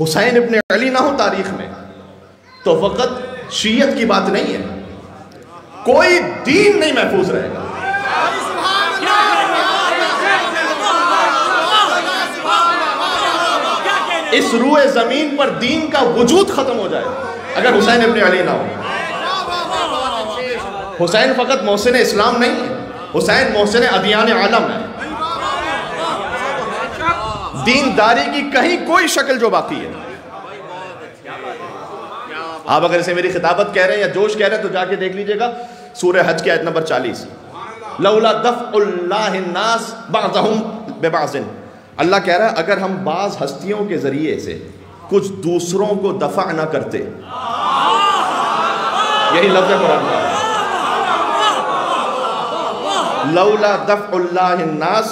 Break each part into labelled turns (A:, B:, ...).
A: حسین ابن علی نہ ہو تاریخ میں تو فقط شیعت کی بات نہیں ہے، کوئی دین نہیں محفوظ رہے گا۔ اس روئے زمین پر دین کا وجود ختم ہو جائے اگر حسین ابن علی نہ ہو۔ حسین فقط محسن اسلام نہیں ہے، حسین محسن ادیان عالم ہے۔ دینداری کی کہیں کوئی شکل جو باقی ہے، آپ اگر اسے میری خطابت کہہ رہے ہیں یا جوش کہہ رہے ہیں تو جا کے دیکھ لیجئے گا سورہ حج کی آیت نمبر 40، لولا دفع اللہ الناس بعضهم ببعض۔ اللہ کہہ رہا ہے اگر ہم بعض ہستیوں کے ذریعے سے کچھ دوسروں کو دفع نہ کرتے، یہی لفظ ہے قرآن کا، لولا دفع اللہ الناس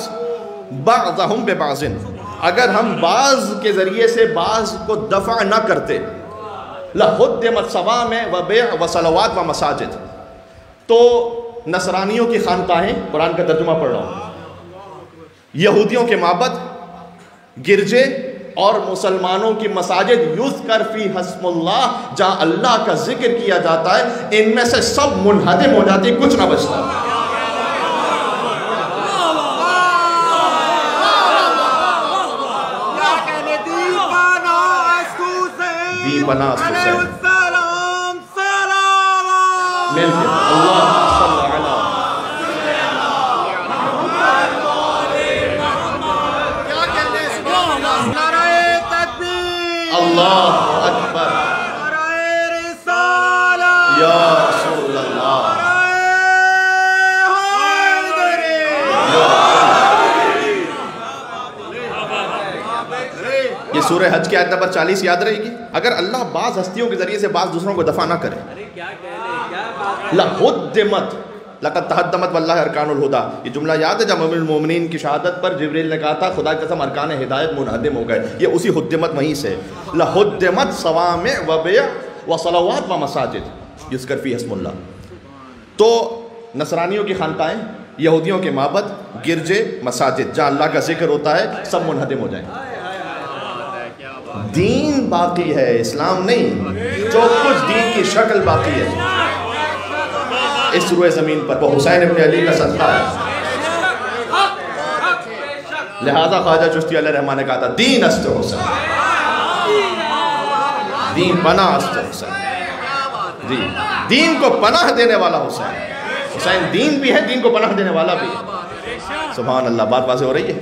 A: بعضهم ببعض، اگر ہم بعض کے ذریعے سے بعض کو دفع نہ کرتے، لَهُدِّمَتْ صَوَامِعُ وَبِيعُ وَصَلَوَاتُ وَمَسَاجِدُ، تو نصرانیوں کی خانقاہیں، قرآن کا ترجمہ پڑھ رہا ہوں، یہودیوں کے معبد، گرجے اور مسلمانوں کی مساجد، یذکر فی اسم اللہ، جہاں اللہ کا ذکر کیا جاتا ہے، ان میں سے سب منہدم ہو جاتی، کچھ نہ بچتا۔ پناہ حسین مل کے اللہ صلی علیہ اللہ اکبر یا رسول اللہ۔ یہ سورہ حج کی آیت نمبر 40 یاد رہے گی، اگر اللہ بعض ہستیوں کے ذریعے سے بعض دوسروں کو دفع نہ کرے، لَهُدِّمَتْ لَقَدْ تَحَدَّمَتْ وَاللَّهِ أَرْكَانُ الْهُدَى، یہ جملہ یاد ہے جب ام المومنین کی شہادت پر جبریل نے کہا تھا خدا کی قسم ارکان ہدایت منہدم ہو گئے، یہ اسی ہدمت وہیں سے، لَهُدِّمَتْ صَوَامِعُ وَبِيعُ وَصَلَوَاتُ وَمَسَاجِدُ یذکر فی اسم اللہ۔ تو نصرانیوں کی خانقاہیں، یہودیوں کے معبد، گرجے، مساجد، جہاں اللہ کا ذکر ہوتا ہے، سب منہدم ہو جائیں۔ دین باقی ہے، اسلام نہیں، جو کچھ دین کی شکل باقی ہے اس روئے زمین پر وہ حسین ابن علی کا صدقہ ہے۔ لہذا خواجہ چشتی علیہ رحمہ نے کہا تھا دین است حسین، دین پناہ است حسین، دین کو پناہ دینے والا حسین، حسین دین بھی ہے، دین کو پناہ دینے والا بھی ہے۔ سبحان اللہ، بات واضح ہو رہی ہے۔